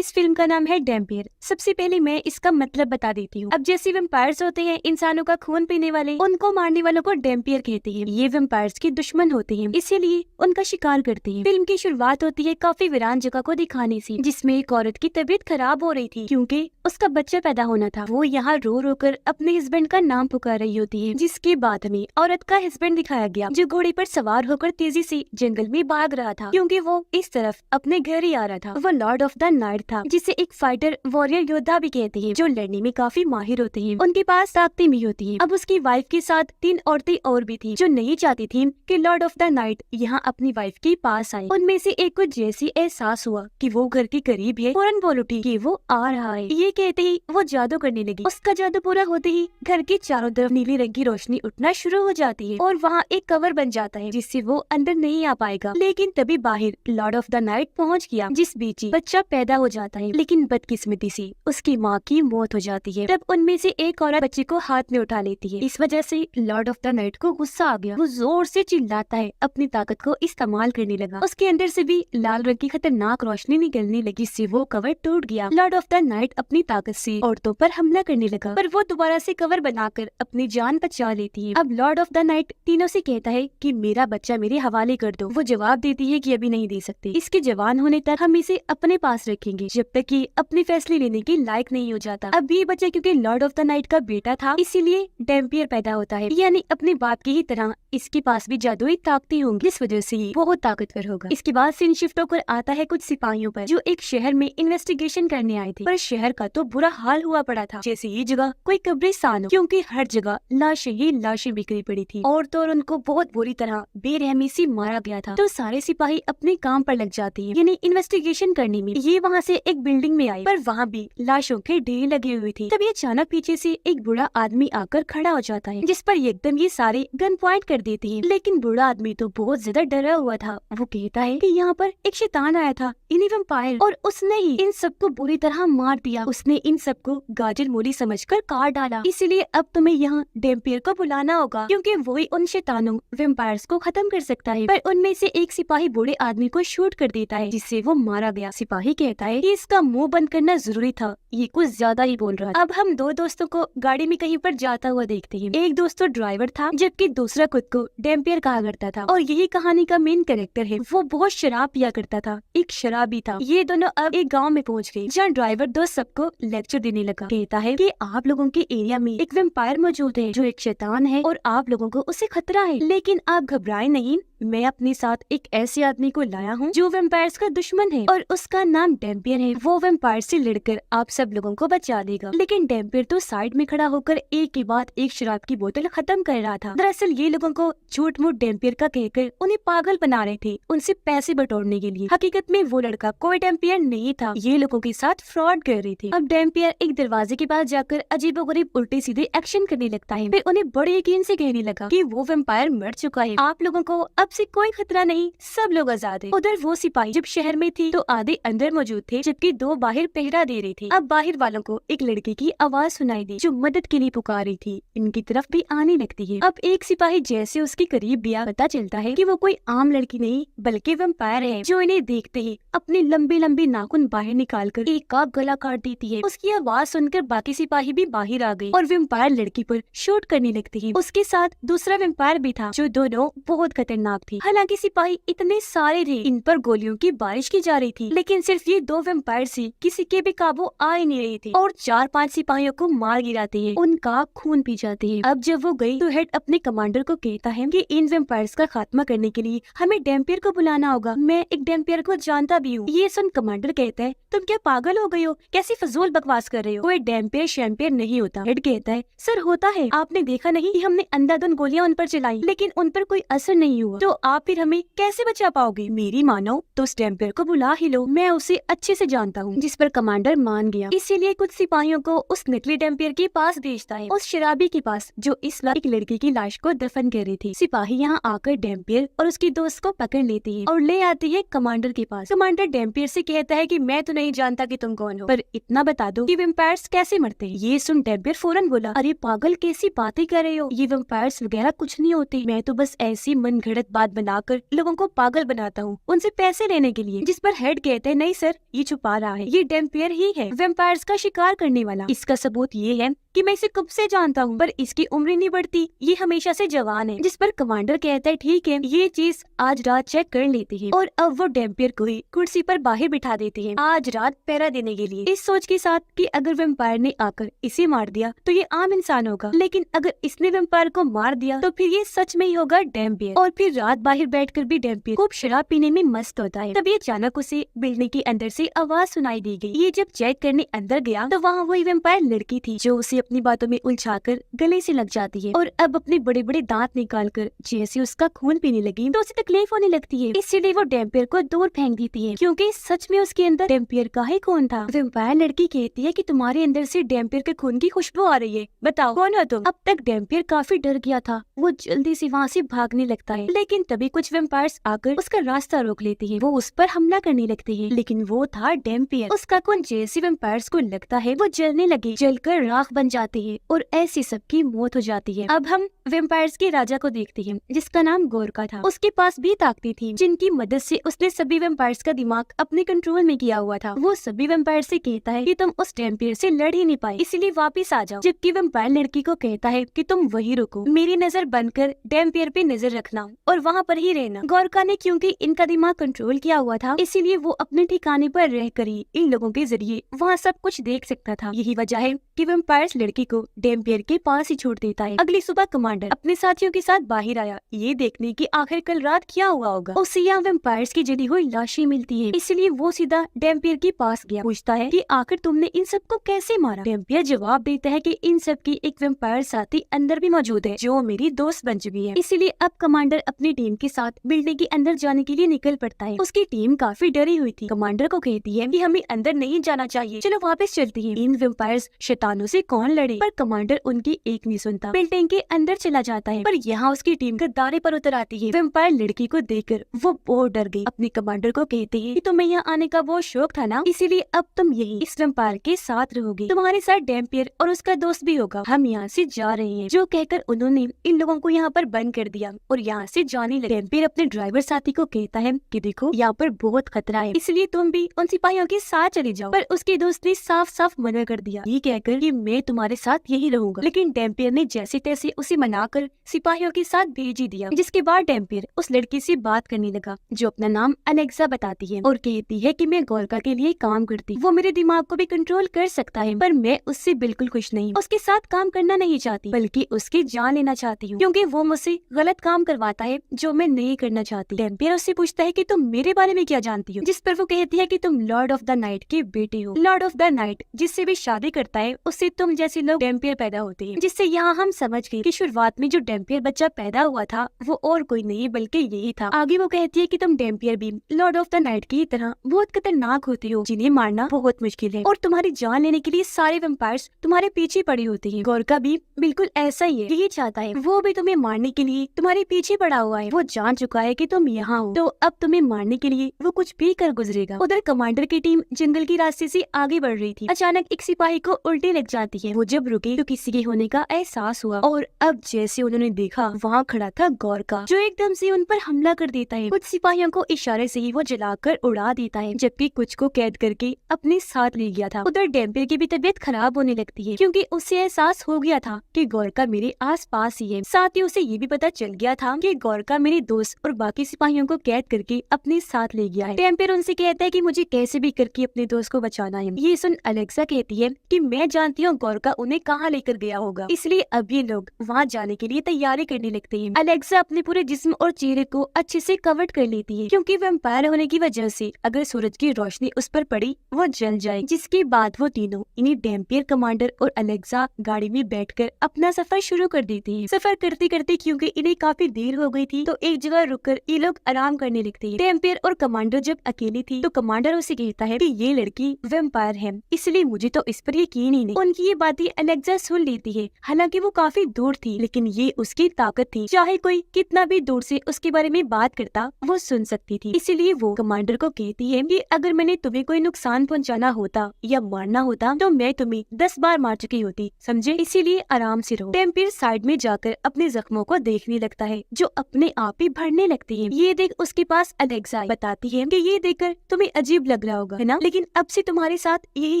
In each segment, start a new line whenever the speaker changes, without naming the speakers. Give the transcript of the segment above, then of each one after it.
इस फिल्म का नाम है डैम्पियर। सबसे पहले मैं इसका मतलब बता देती हूँ। अब जैसे वेम्पायर्स होते हैं इंसानों का खून पीने वाले, उनको मारने वालों को डैम्पियर कहते हैं। ये वेम्पायर्स के दुश्मन होते हैं, इसीलिए उनका शिकार करते हैं। फिल्म की शुरुआत होती है काफी वीरान जगह को दिखाने से, जिसमें एक औरत की तबीयत खराब हो रही थी क्योंकि उसका बच्चा पैदा होना था। वो यहाँ रो रो कर अपने हस्बैंड का नाम पुकार रही होती है, जिसके बाद में औरत का हस्बैंड दिखाया गया जो घोड़े पर सवार होकर तेजी से जंगल में भाग रहा था, क्योंकि वो इस तरफ अपने घर ही आ रहा था। वो लॉर्ड ऑफ द नाइट था, जिसे एक फाइटर वॉरियर योद्धा भी कहते हैं, जो लड़ने में काफी माहिर होते हैं। उनके पास ताकतें भी होती हैं। अब उसकी वाइफ के साथ 3 औरतें और भी थी, जो नहीं चाहती थी कि लॉर्ड ऑफ द नाइट यहाँ अपनी वाइफ के पास आए। उनमें से एक को जैसे एहसास हुआ कि वो घर के करीब है, फौरन बोल उठी कि वो आ रहा है। ये कहते ही वो जादू करने लगी। उसका जादू पूरा होते ही घर के चारों तरफ नीली रंग की रोशनी उठना शुरू हो जाती है और वहाँ एक कवर बन जाता है, जिससे वो अंदर नहीं आ पाएगा। लेकिन तभी बाहर लॉर्ड ऑफ द नाइट पहुँच गया, जिस बीच ही बच्चा पैदा हो जाता है। लेकिन बदकिस्मती से उसकी माँ की मौत हो जाती है। तब उनमें से एक औरत बच्चे को हाथ में उठा लेती है। इस वजह से लॉर्ड ऑफ द नाइट को गुस्सा आ गया। वो जोर से चिल्लाता है, अपनी ताकत को इस्तेमाल करने लगा। उसके अंदर से भी लाल रंग की खतरनाक रोशनी निकलने लगी, जिससे वो कवर टूट गया। लॉर्ड ऑफ द नाइट अपनी ताकत से औरतों पर हमला करने लगा, पर वो दोबारा से कवर बनाकर अपनी जान बचा लेती है। अब लॉर्ड ऑफ द नाइट तीनों से कहता है कि मेरा बच्चा मेरे हवाले कर दो। वो जवाब देती है कि अभी नहीं दे सकते, इसके जवान होने तक हम इसे अपने पास रखेंगे, जब तक कि अपने फैसले लेने के लायक नहीं हो जाता। अब ये बच्चा क्योंकि लॉर्ड ऑफ द नाइट का बेटा था, इसीलिए डैम्पियर पैदा होता है, यानी अपने बाप की ही तरह इसके पास भी जादुई ताकतें होंगी, इस वजह से ये बहुत ताकतवर होगा। इसके बाद सीन शिफ्ट होकर आता है कुछ सिपाहियों पर, जो एक शहर में इन्वेस्टिगेशन करने आए थे। पर शहर का तो बुरा हाल हुआ पड़ा था, जैसे ये जगह कोई कब्रिस्तान हो, क्योंकि हर जगह लाशें ही लाशें बिखरी पड़ी थी और तो और उनको बहुत बुरी तरह बेरहमी से मारा गया था। तो सारे सिपाही अपने काम पर लग जाते हैं, यानी इन्वेस्टिगेशन करने में। ये वहाँ से एक बिल्डिंग में आई, पर वहाँ भी लाशों के ढेर लगे हुए थे। तभी अचानक पीछे से एक बूढ़ा आदमी आकर खड़ा हो जाता है, जिस पर एकदम ये सारे गन पॉइंट कर देते हैं। लेकिन बूढ़ा आदमी तो बहुत ज्यादा डरा हुआ था। वो कहता है कि यहाँ पर एक शैतान आया था, यानी वैम्पायर, और उसने ही इन सबको बुरी तरह मार दिया। उसने इन सबको गाजर मूली समझकर काट डाला, इसलिए अब तुम्हें यहाँ डैम्पियर को बुलाना होगा, क्योंकि वही उन शैतानों वैम्पायर्स को खत्म कर सकता है। पर उनमें से एक सिपाही बूढ़े आदमी को शूट कर देता है, जिससे वो मारा गया। सिपाही कहता है कि इसका मुंह बंद करना जरूरी था, ये कुछ ज्यादा ही बोल रहा है। अब हम 2 दोस्तों को गाड़ी में कहीं पर जाता हुआ देखते हैं। एक दोस्त तो ड्राइवर था, जबकि दूसरा खुद को डैम्पियर कहा करता था, और यही कहानी का मेन कैरेक्टर है। वो बहुत शराब पिया करता था, एक शराबी था। ये दोनों अब एक गाँव में पहुँच गए, जहाँ ड्राइवर दोस्त सबको लेक्चर देने लगा। कहता है कि आप लोगों के एरिया में एक वैम्पायर मौजूद है, जो एक शैतान है और आप लोगों को उससे खतरा है। लेकिन आप घबराएं नहीं, मैं अपने साथ एक ऐसे आदमी को लाया हूँ जो वैम्पायर्स का दुश्मन है, और उसका नाम डैम्पियर है। वो वैम्पायर से लड़कर आप सब लोगों को बचा देगा। लेकिन डैम्पियर तो साइड में खड़ा होकर एक के बाद एक शराब की बोतल खत्म कर रहा था। दरअसल ये लोगों को झूठ मूठ डैम्पियर का कहकर उन्हें पागल बना रहे थे, उनसे पैसे बटोरने के लिए। हकीकत में वो लड़का कोई डैम्पियर नहीं था, ये लोगों के साथ फ्रॉड कर रहे थे। अब डैम्पियर एक दरवाजे के पास जाकर अजीबोगरीब उल्टे सीधे एक्शन करने लगता है। फिर उन्हें बड़े यकीन से कहने लगा कि वो वैम्पायर मर चुका है, आप लोगों को अब से कोई खतरा नहीं, सब लोग आजाद है। उधर वो सिपाही जब शहर में थी तो आधे अंदर मौजूद थे, जबकि 2 बाहर पहरा दे रहे थे। अब बाहर वालों को एक लड़की की आवाज सुनाई दी, जो मदद के लिए पुकार रही थी। इनकी तरफ भी आने लगती है। अब एक सिपाही जैसे उसके करीब गया, पता चलता है कि वो कोई आम लड़की नहीं बल्कि वैम्पायर है, जो इन्हें देखते ही अपने लंबे लंबे नाखून बाहर निकालकर एक का गला काट देती है। उसकी आवाज सुनकर बाकी सिपाही भी बाहर आ गए और वैम्पायर लड़की पर शूट करने लगते हैं। उसके साथ दूसरा वैम्पायर भी था, जो दोनों बहुत खतरनाक थे। हालांकि सिपाही इतने सारे थे, इन पर गोलियों की बारिश की जा रही थी, लेकिन सिर्फ ये 2 वैम्पायर से किसी के भी काबू आ ही नहीं रहे थे, और 4-5 सिपाहियों को मार गिराते हैं, उनका खून पी जाते हैं। अब जब वो गई तो हेड अपने कमांडर को कहता है कि इन वैम्पायर्स का खात्मा करने के लिए हमें डैम्पियर को बुलाना होगा। मैं एक डैम्पियर को जानता भी हूँ। ये सुन कमांडर कहता है, तुम क्या पागल हो गई हो, कैसी फजूल बकवास कर रहे हो, कोई डैम्पियर शैम्पियर नहीं होता। हेड कहता है, सर होता है, आपने देखा नहीं कि हमने अंधाधुंध गोलियां उन पर चलाई, लेकिन उन पर कोई असर नहीं हुआ, तो आप फिर हमें कैसे बचा पाओगे? मेरी मानो तो उस डैम्पियर को बुला ही लो, मैं उसे अच्छे से जानता हूँ। जिस पर कमांडर मान गया। इसीलिए कुछ सिपाहियों को उस नकली डैम्पियर के पास भेजता है, उस शराबी के पास, जो इस एक लड़की की लाश को दफन कर रही थी। सिपाही यहाँ आकर डैम्पियर और उसकी दोस्त को पकड़ लेती है और ले आती है कमांडर के पास। कमांडर डैम्पियर से कहता है कि मैं तो नहीं जानता कि तुम कौन हो, पर इतना बता दो कि वैम्पायर्स कैसे मरते हैं। ये सुन डैम्पियर फौरन बोला, अरे पागल कैसी बातें कर रहे हो, ये वैम्पायर्स वगैरह कुछ नहीं होते, मैं तो बस ऐसी मनगढ़ंत बात बनाकर लोगों को पागल बनाता हूँ उनसे पैसे लेने के लिए। जिस पर हेड कहते हैं नहीं सर, ये छुपा रहा है, ये डेम्पियर ही है, वेम्पायर्स का शिकार करने वाला। इसका सबूत ये है कि मैं इसे कब से जानता हूँ, पर इसकी उम्र नहीं बढ़ती, ये हमेशा से जवान है। जिस पर कमांडर कहता है ठीक है, ये चीज आज रात चेक कर लेती है। और अब वो डेम्पियर को ही कुर्सी पर बाहर बिठा देती है आज रात पहरा देने के लिए, इस सोच के साथ कि अगर वेम्पायर ने आकर इसे मार दिया तो ये आम इंसान होगा, लेकिन अगर इसने वेम्पायर को मार दिया तो फिर ये सच में ही होगा डेम्पियर। और फिर रात बाहर बैठकर भी डेम्पियर खूब शराब पीने में मस्त होता है। तभी अचानक उसे बिल्डिंग के अंदर से आवाज सुनाई दी गई। ये जब चेक करने अंदर गया तो वहाँ वही वेम्पायर लड़की थी जो उसे अपनी बातों में उलझाकर गले से लग जाती है। और अब अपने बड़े बड़े दांत निकालकर जैसे उसका खून पीने लगी तो उसे तकलीफ होने लगती है, इसीलिए वो डेम्पियर को दूर फेंक देती है क्योंकि सच में उसके अंदर डेम्पियर का ही खून था। वेम्पायर लड़की कहती है कि तुम्हारे अंदर से डेम्पियर के खून की खुशबू आ रही है, बताओ कौन हो तुम। अब तक डेम्पियर काफी डर गया था, वो जल्दी से वहाँ से भागने लगता है, लेकिन तभी कुछ वेम्पायर्स आकर उसका रास्ता रोक लेते हैं। वो उस पर हमला करने लगते हैं, लेकिन वो था डेम्पियर। उसका खून जैसे वेम्पायर्स को लगता है वो जलने लगे, जलकर राख बन जाती है और ऐसी सबकी मौत हो जाती है। अब हम वेम्पायर्स के राजा को देखते हैं जिसका नाम गोरका था। उसके पास भी ताकतें थी जिनकी मदद से उसने सभी वेम्पायर्स का दिमाग अपने कंट्रोल में किया हुआ था। वो सभी वेम्पायर से कहता है कि तुम उस डेम्पियर से लड़ ही नहीं पाए, इसलिए वापस आ जाओ। जबकि वेम्पायर लड़की को कहता है कि तुम वही रुको, मेरी नजर बनकर डेम्पियर पे नजर रखना और वहाँ पर ही रहना। गोरका ने क्योंकि इनका दिमाग कंट्रोल किया हुआ था, इसीलिए वो अपने ठिकाने पर रहकर ही इन लोगों के जरिए वहाँ सब कुछ देख सकता था। यही वजह है कि वेम्पायर्स लड़की को डेम्पियर के पास ही छोड़ देता है। अगली सुबह कमांडर अपने साथियों के साथ बाहर आया ये देखने की आखिर कल रात क्या हुआ होगा। उसे यहाँ वेम्पायर्स की जली हुई लाशें मिलती है, इसलिए वो सीधा डेम्पियर के पास गया। पूछता है कि आखिर तुमने इन सबको कैसे मारा। डेम्पियर जवाब देता है कि इन सब की एक वेम्पायर साथी अंदर भी मौजूद है जो मेरी दोस्त बन चुकी है। इसीलिए अब कमांडर अपनी टीम के साथ बिल्डिंग के अंदर जाने के लिए निकल पड़ता है। उसकी टीम काफी डरी हुई थी। कमांडर को कहती है कि हमें अंदर नहीं जाना चाहिए, चलो वापस चलती है। इन वेम्पायर्स शैतानों से कौन लड़े, पर कमांडर उनकी एक नहीं सुनता, बिल्डिंग के अंदर चला जाता है। पर यहाँ उसकी टीम गद्दारे पर उतर आती है। वेम्पायर लड़की को देखकर वो बहुत डर गई। अपने कमांडर को कहती है कि तुम्हें यहाँ आने का बहुत शौक था ना, इसीलिए अब तुम यही इस वेम्पायर के साथ रहोगे, तुम्हारे साथ डेम्पियर और उसका दोस्त भी होगा, हम यहाँ से जा रहे हैं। जो कहकर उन्होंने इन लोगों को यहाँ पर बंद कर दिया और यहाँ से जाने लगे। डेम्पियर अपने ड्राइवर साथी को कहता है कि देखो यहाँ पर बहुत खतरा है, इसलिए तुम भी उन सिपाहियों के साथ चले जाओ। पर उसके दोस्त ने साफ साफ मना कर दिया, ये कहकर कि मैं तुम्हारे साथ यही रहूंगा। लेकिन डेम्पियर ने जैसे तैसे उसे मनाकर सिपाहियों के साथ भेज ही दिया। जिसके बाद डेम्पियर उस लड़की से बात करने लगा जो अपना नाम अलेक्सा बताती है और कहती है कि मैं गोरका के लिए काम करती, वो मेरे दिमाग को भी कंट्रोल कर सकता है, पर मैं उससे बिल्कुल खुश नहीं, उसके साथ काम करना नहीं चाहती, बल्कि उसकी जान लेना चाहती हूँ क्योंकि वो मुझसे गलत काम करवाता है जो मैं नहीं करना चाहती। डेम्पियर उससे पूछता है कि तुम मेरे बारे में क्या जानती हो, जिस पर वो कहती है कि तुम लॉर्ड ऑफ द नाइट के बेटे हो। लॉर्ड ऑफ द नाइट जिससे भी शादी करता है उससे तुम जैसे लोग डेम्पियर पैदा होते हैं। जिससे यहाँ हम समझ गए कि शुरुआत में जो डेम्पियर बच्चा पैदा हुआ था वो और कोई नहीं बल्कि यही था। आगे वो कहती है कि तुम डेम्पियर भी लॉर्ड ऑफ द नाइट की तरह बहुत खतरनाक होते हो, जिन्हें मारना बहुत मुश्किल है और तुम्हारी जान लेने के लिए सारे वेम्पायर्स तुम्हारे पीछे पड़े होते हैं। गोरका भी बिल्कुल ऐसा ही है, यही चाहता है, वो भी तुम्हें मारने के लिए तुम्हारे पीछे पड़ा हुआ है। वो जान चुका है कि तुम यहाँ हो, तो अब तुम्हें मारने के लिए वो कुछ भी कर गुजरेगा। उधर कमांडर की टीम जंगल की रास्ते से आगे बढ़ रही थी। अचानक एक सिपाही को उल्टी लग जाती है। वो जब रुकी तो किसी के होने का एहसास हुआ और अब जैसे उन्होंने देखा वहाँ खड़ा था गोरका जो एकदम से उन पर हमला कर देता है। कुछ सिपाहियों को इशारे से ही वो जलाकर उड़ा देता है, जबकि कुछ को कैद करके अपने साथ ले गया था। उधर डेम्पियर की भी तबीयत खराब होने लगती है क्योंकि उसे एहसास हो गया था कि गोरका मेरे आसपास ही है। साथ ही उसे ये भी पता चल गया था कि गोरका मेरे दोस्त और बाकी सिपाहियों को कैद करके अपने साथ ले गया है। डेम्पियर उनसे कहता है कि मुझे कैसे भी करके अपने दोस्त को बचाना है। ये सुन अलेक्सा कहती है कि मैं जानती हूँ गोरका उन्हें कहाँ लेकर गया होगा, इसलिए अब ये लोग वहाँ जाने के लिए तैयारी करने लगते हैं। अलेक्सा अपने पूरे जिस्म और चेहरे को अच्छे से कवर कर लेती है क्योंकि वैम्पायर होने की वजह से अगर सूरज की रोशनी उस पर पड़ी वो जल जाए। जिसके बाद वो तीनों इन्हीं डेम्पियर, कमांडर और अलेक्सा गाड़ी में बैठकर अपना सफर शुरू कर देते हैं। सफर करते करते क्योंकि इन्हें काफी देर हो गई थी तो एक जगह रुककर ये लोग आराम करने लगते हैं। डेम्पियर और कमांडर जब अकेली थी तो कमांडर उसे कहता है कि ये लड़की वैम्पायर है, इसलिए मुझे तो इस पर यकीन ही नहीं। उनकी ये साथ ही अलेक्सा सुन लेती है। हालांकि वो काफी दूर थी, लेकिन ये उसकी ताकत थी। चाहे कोई कितना भी दूर से उसके बारे में बात करता, वो सुन सकती थी। इसीलिए वो कमांडर को कहती है कि अगर मैंने तुम्हें कोई नुकसान पहुंचाना होता या मारना होता तो मैं तुम्हें 10 बार मार चुकी होती, समझे? इसीलिए आराम से रहो। टेम्पियर साइड में जाकर अपने जख्मों को देखने लगता है, जो अपने आप ही भरने लगती है। ये देख उसके पास अलेक्सा बताती है कि ये देखकर तुम्हें अजीब लग रहा होगा, है ना? लेकिन अब से तुम्हारे साथ यही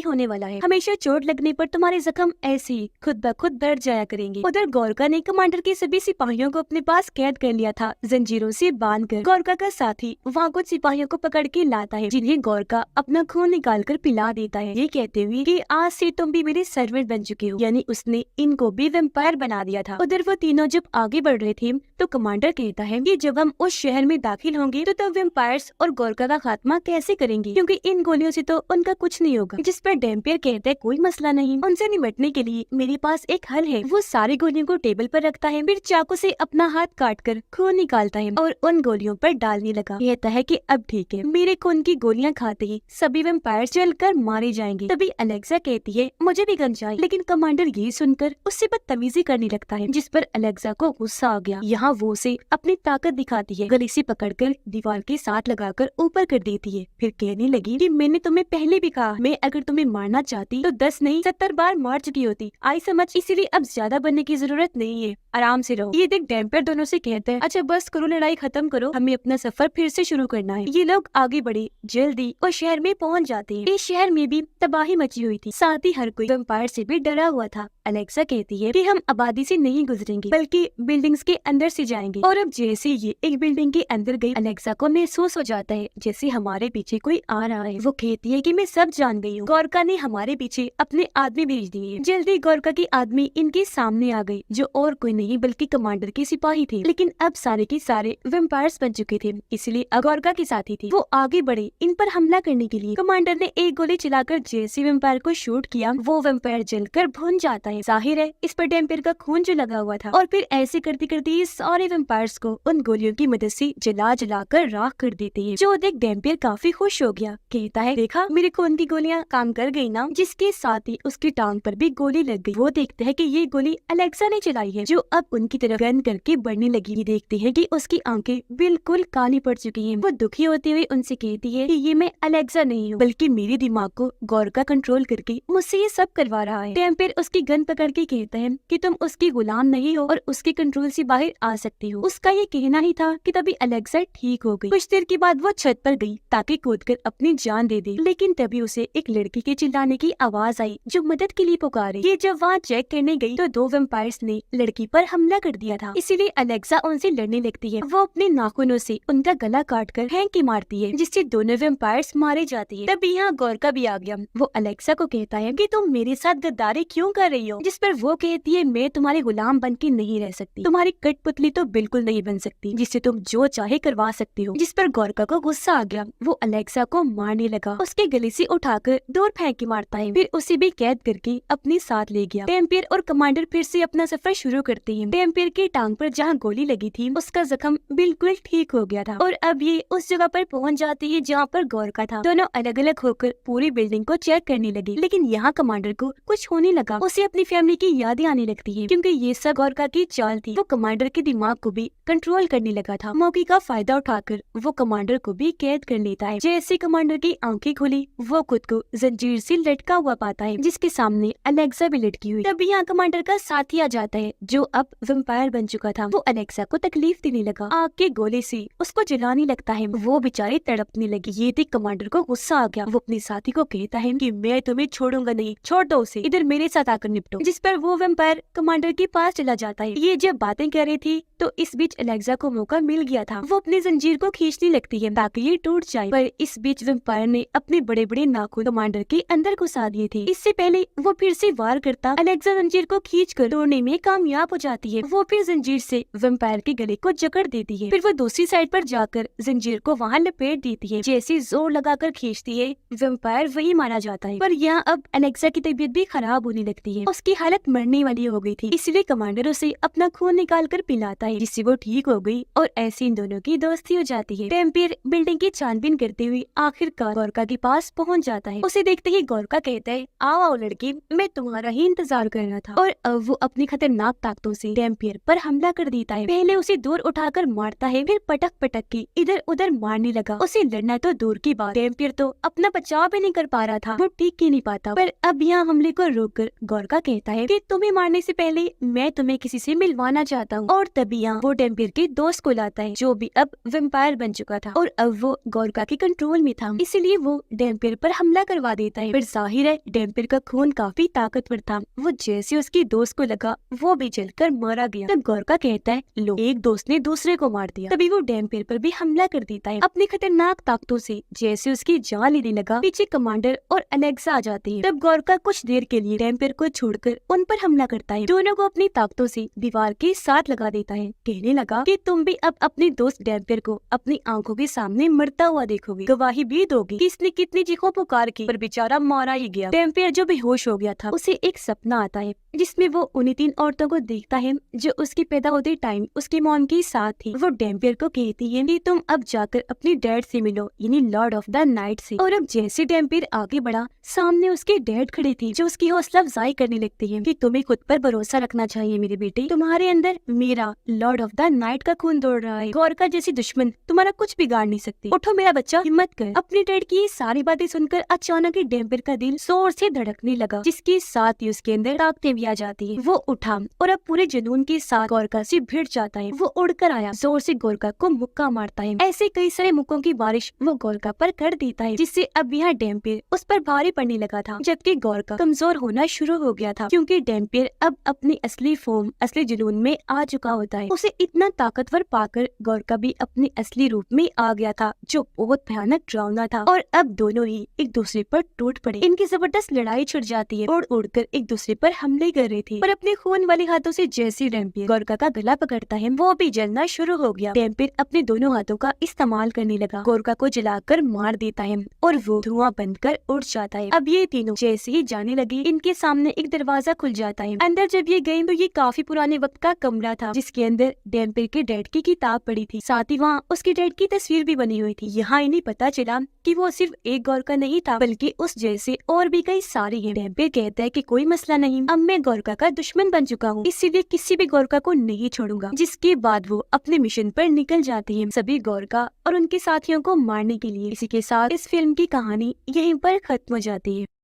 होने वाला है। हमेशा चोट लगने पर तुम्हारे जख्म ऐसे ही खुद ब खुद बढ़ जाया करेंगे। उधर गोरका ने कमांडर के सभी सिपाहियों को अपने पास कैद कर लिया था, जंजीरों से बांधकर। गोरका का साथी वहाँ कुछ सिपाहियों को पकड़ के लाता है, जिन्हें गोरका अपना खून निकाल कर पिला देता है, ये कहते हुए कि आज से तुम भी मेरे सर्वेंट बन चुके हो। यानी उसने इनको भी वेम्पायर बना दिया था। उधर वो तीनों जब आगे बढ़ रहे थे तो कमांडर कहता है कि जब हम उस शहर में दाखिल होंगे तो तब वेम्पायर्स और गोरका का खात्मा कैसे करेंगे, क्योंकि इन गोलियों से तो उनका कुछ नहीं होगा। जिस पर डेम्पियर कहता है कोई मसला नहीं, उनसे निपटने के लिए मेरे पास एक हल है। वो सारी गोलियों को टेबल पर रखता है, फिर चाकू से अपना हाथ काट कर खून निकालता है और उन गोलियों पर डालने लगा। कहता है कि अब ठीक है, मेरे खून की गोलियां खाते ही सभी वेम्पायर जलकर मारे जाएंगे। तभी अलेक्सा कहती है मुझे भी गन चाहिए, लेकिन कमांडर ये सुनकर उससे बदतमीजी करने लगता है, जिस पर अलेक्सा को गुस्सा आ गया। यहाँ वो उसे अपनी ताकत दिखाती है, गले से पकड़कर दीवार के साथ लगाकर ऊपर कर देती है। फिर कहने लगी कि मैंने तुम्हें पहले भी कहा, मैं अगर तुम्हें मारना चाहती तो 10 नहीं 70 बार मार चुकी होती, आई समझ? इसीलिए अब ज्यादा बनने की जरूरत नहीं है, आराम से रहो। ये देख डेम्पियर दोनों से कहते हैं अच्छा बस करो, लड़ाई खत्म करो, हमें अपना सफर फिर से शुरू करना है। ये लोग आगे बढ़े, जल्दी और शहर में पहुंच जाते हैं। इस शहर में भी तबाही मची हुई थी, साथ ही हर कोई वेम्पायर से भी डरा हुआ था। अलेक्सा कहती है कि हम आबादी से नहीं गुजरेंगे बल्कि बिल्डिंग्स के अंदर से जाएंगे। और अब जैसे ये एक बिल्डिंग के अंदर गई, अलेक्सा को महसूस हो जाता है जैसे हमारे पीछे कोई आ रहा है। वो कहती है कि मैं सब जान गई हूँ, गोरका ने हमारे पीछे अपने आदमी भेज दिए। जल्दी गोरका की आदमी इनके सामने आ गई, जो और कोई नहीं बल्कि कमांडर के सिपाही थे। लेकिन अब सारे के सारे वेम्पायर्स बन चुके थे, इसलिए अब गोरका के साथी थे। वो आगे बढ़े इन पर हमला करने के लिए। कमांडर ने एक गोली चलाकर जैसे वेम्पायर को शूट किया, वो वेम्पायर जलकर भुन जाता है। जाहिर है इस पर डेम्पियर का खून जो लगा हुआ था। और फिर ऐसे करते करते ये सारे वेम्पायर्स को उन गोलियों की मदद से जला जला कर राख कर देते हैं। जो देख डेम्पियर काफी खुश हो गया, कहता है देखा मेरे खून की गोलियां काम कर गई ना। जिसके साथ ही उसकी टांग पर भी गोली लग गई। वो देखते है कि ये गोली अलेक्सा ने चलाई है, जो अब उनकी तरफ गन करके बढ़ने लगी। ये देखते है कि उसकी आंखें बिल्कुल काली पड़ चुकी है। वो दुखी होते हुए उनसे कहती है कि ये मैं अलेक्सा नहीं हूँ, बल्कि मेरे दिमाग को गोरका कंट्रोल करके मुझसे ये सब करवा रहा है। डेम्पियर उसकी गन पकड़ के कहता है कि तुम उसकी गुलाम नहीं हो और उसके कंट्रोल से बाहर आ सकती हो। उसका ये कहना ही था कि तभी अलेक्सा ठीक हो गई। कुछ देर के बाद वो छत पर गई ताकि कूदकर अपनी जान दे दे, लेकिन तभी उसे एक लड़की के चिल्लाने की आवाज आई जो मदद के लिए पुकारे। ये जब वहाँ चेक करने गई तो 2 वेम्पायर्स ने लड़की पर हमला कर दिया था, इसीलिए अलेक्सा उनसे लड़ने लगती है। वो अपने नाखूनों से उनका गला काट कर फेंक के मारती है, जिससे दोनों वेम्पायर्स मारे जाते हैं। तभी यहाँ गोरका भी आ गया। वो अलेक्सा को कहता है कि तुम मेरे साथ गद्दारी क्यों कर रही हो, जिस पर वो कहती है मैं तुम्हारे गुलाम बन के नहीं रह सकती, तुम्हारी कठपुतली तो बिल्कुल नहीं बन सकती जिससे तुम जो चाहे करवा सकती हो। जिस पर गोरका को गुस्सा आ गया, वो अलेक्सा को मारने लगा, उसके गले से उठाकर दूर फेंक के मारता है, फिर उसे भी कैद करके अपने साथ ले गया। डेम्पियर और कमांडर फिर से अपना सफर शुरू करते हैं। डेम्पियर की टांग पर जहाँ गोली लगी थी उसका जख्म बिल्कुल ठीक हो गया था और अब ये उस जगह पर पहुँच जाती है जहाँ पर गोरका था। दोनों अलग अलग होकर पूरी बिल्डिंग को चेक करने लगे, लेकिन यहाँ कमांडर को कुछ होने लगा। उसे अपनी फैमिली की यादें आने लगती है, क्योंकि ये सब गोरका की चाल थी। वो कमांडर के दिमाग को भी कंट्रोल करने लगा था। मौके का फायदा उठाकर वो कमांडर को भी कैद कर लेता है। जैसे कमांडर की आंखें खुली, वो खुद को जंजीर से लटका हुआ पाता है, जिसके सामने अलेक्सा भी लटकी हुई। तभी यहाँ कमांडर का साथी आ जाता है, जो अब वेम्पायर बन चुका था। वो अलेक्सा को तकलीफ देने लगा, आग के गोले से उसको जलाने लगता है। वो बेचारी तड़पने लगी। ये देख कमांडर को गुस्सा आ गया। वो अपने साथी को कहता है कि मैं तुम्हें छोड़ूंगा नहीं, छोड़ दो उसे, इधर मेरे साथ आकर निपटो। जिस पर वो वेम्पायर कमांडर के पास चला जाता है। ये जब बातें कर रही थी तो इस बीच अलेक्सा को मौका मिल गया था। वो अपनी जंजीर को खींचने लगती है ताकि ये टूट जाए, पर इस बीच वेम्पायर ने अपने बड़े बड़े नाखून कमांडर के अंदर घुसा दिए थे। इससे पहले वो फिर से वार करता, अलेक्सा जंजीर को खींचकर तोड़ने में कामयाब हो जाती है। वो फिर जंजीर से वेम्पायर के गले को जकड़ देती है। फिर वो दूसरी साइड पर जाकर जंजीर को वहाँ लपेट देती है। जैसे जोर लगाकर खींचती है, वेम्पायर वही मारा जाता है। पर यहाँ अब अलेक्सा की तबीयत भी खराब होने लगती है। उसकी हालत मरने वाली हो गई थी, इसलिए कमांडर उसे अपना खून निकाल कर पिलाता है, जिससे वो ठीक हो गई और ऐसे इन दोनों की दोस्ती हो जाती है। डेम्पियर बिल्डिंग की छानबीन करते हुए आखिरकार गोरका के पास पहुंच जाता है। उसे देखते ही गोरका कहता है, आओ आओ लड़की, मैं तुम्हारा ही इंतजार कर रहा था। और अब वो अपनी खतरनाक ताकतों से डेम्पियर पर हमला कर देता है। पहले उसे दूर उठाकर मारता है, फिर पटक पटक के इधर उधर मारने लगा। उसे लड़ना तो दूर की बात, डेम्पियर तो अपना बचाव भी नहीं कर पा रहा था, वो टिक ही नहीं पाता। पर अब यहाँ हमले को रोककर गोरका कहता है कि तुम्हें मारने से पहले मैं तुम्हें किसी से मिलवाना चाहता हूँ। और तभी यहाँ वो डेम्पियर के दोस्त को लाता है, जो भी अब वेम्पायर बन चुका था और अब वो गोरका के कंट्रोल में था, इसलिए वो डेम्पियर पर हमला करवा देता है। पर जाहिर है डेम्पियर का खून काफी ताकतवर था, वो जैसे उसके दोस्त को लगा वो भी जलकर मारा गया। तब गोरका कहता है, लो, एक दोस्त ने दूसरे को मार दिया। तभी वो डेम्पियर पर भी हमला कर देता है अपनी खतरनाक ताकतों से। जैसे उसकी जान लेने लगा, पीछे कमांडर और अलेक्सा आ जाती है। तब गोरका कुछ देर के लिए डेम्पियर को छोड़कर उन पर हमला करता है, दोनों को अपनी ताकतों से दीवार के साथ लगा देता है। कहने लगा कि तुम भी अब अपने दोस्त डेम्पियर को अपनी आंखों के सामने मरता हुआ देखोगे, गवाही भी दोगे कि इसने कितनी चीखों पुकार की, पर बेचारा मारा ही गया। डेम्पियर जो बेहोश हो गया था, उसे एक सपना आता है जिसमें वो उन्हीं 3 औरतों को देखता है जो उसके पैदा होते टाइम उसके मॉम के साथ थी। वो डेम्पियर को कहती है कि तुम अब जाकर अपने डैड से मिलो, यानी लॉर्ड ऑफ द नाइट से। और अब जैसे डेम्पियर आगे बढ़ा, सामने उसके डैड खड़े थे, जो उसकी हौसला अफजाई करने लगते हैं कि तुम्हें खुद पर भरोसा रखना चाहिए मेरे बेटे, तुम्हारे अंदर मेरा लॉर्ड ऑफ द नाइट का खून दौड़ रहा है, गोरका जैसी दुश्मन तुम्हारा कुछ बिगाड़ नहीं सकती, उठो मेरा बच्चा, हिम्मत कर। अपने डैड की ये सारी बातें सुनकर अचानक ही डेम्पियर का दिल जोर से धड़कने लगा, जिसके साथ ही उसके अंदर ताकतें भी आ जाती है। वो उठा और अब पूरे जुनून के साथ गोरका से भिड़ जाता है। वो उड़कर आया, जोर से गोरका को मुक्का मारता है। ऐसे कई सारे मुक्कों की बारिश वो गोरका पर कर देता है, जिससे अब यहाँ डेम्पियर उस पर भारी पड़ने लगा था, जबकि गोरका कमजोर होना शुरू हो गया था, क्योंकि डेम्पियर अब अपनी असली फॉर्म, असली जुनून में आ चुका होता है। उसे इतना ताकतवर पाकर गोरका भी अपने असली रूप में आ गया था, जो बहुत भयानक डरावना था। और अब दोनों ही एक दूसरे पर टूट पड़े। इनकी जबरदस्त लड़ाई छिड़ जाती है, उड़ उड़कर एक दूसरे पर हमले कर रहे थे। पर अपने खून वाले हाथों से जैसे डेम्पियर गोरका का गला पकड़ता है, वो भी जलना शुरू हो गया। डेम्पियर अपने दोनों हाथों का इस्तेमाल करने लगा, गोरका को जलाकर मार देता है और वो धुआं बनकर उड़ जाता है। अब ये तीनों जैसे ही जाने लगे, इनके सामने एक दरवाजा खुल जाता है। अंदर जब ये गए तो ये काफी पुराने वक्त का कमरा था, जिसके अंदर डेम्पियर के डैड की किताब पड़ी थी, साथ ही वहाँ उसके डैड की तस्वीर भी बनी हुई थी। यहाँ इन्हें पता चला कि वो सिर्फ एक गोरका नहीं था, बल्कि उस जैसे और भी कई सारे हैं। डेम्पियर कहता है कि कोई मसला नहीं, अब मैं गोरका का दुश्मन बन चुका हूँ, इसीलिए किसी भी गोरका को नहीं छोड़ूंगा। जिसके बाद वो अपने मिशन पर निकल जाते हैं, सभी गोरका और उनके साथियों को मारने के लिए। इसी के साथ इस फिल्म की कहानी यहीं पर खत्म हो जाती है।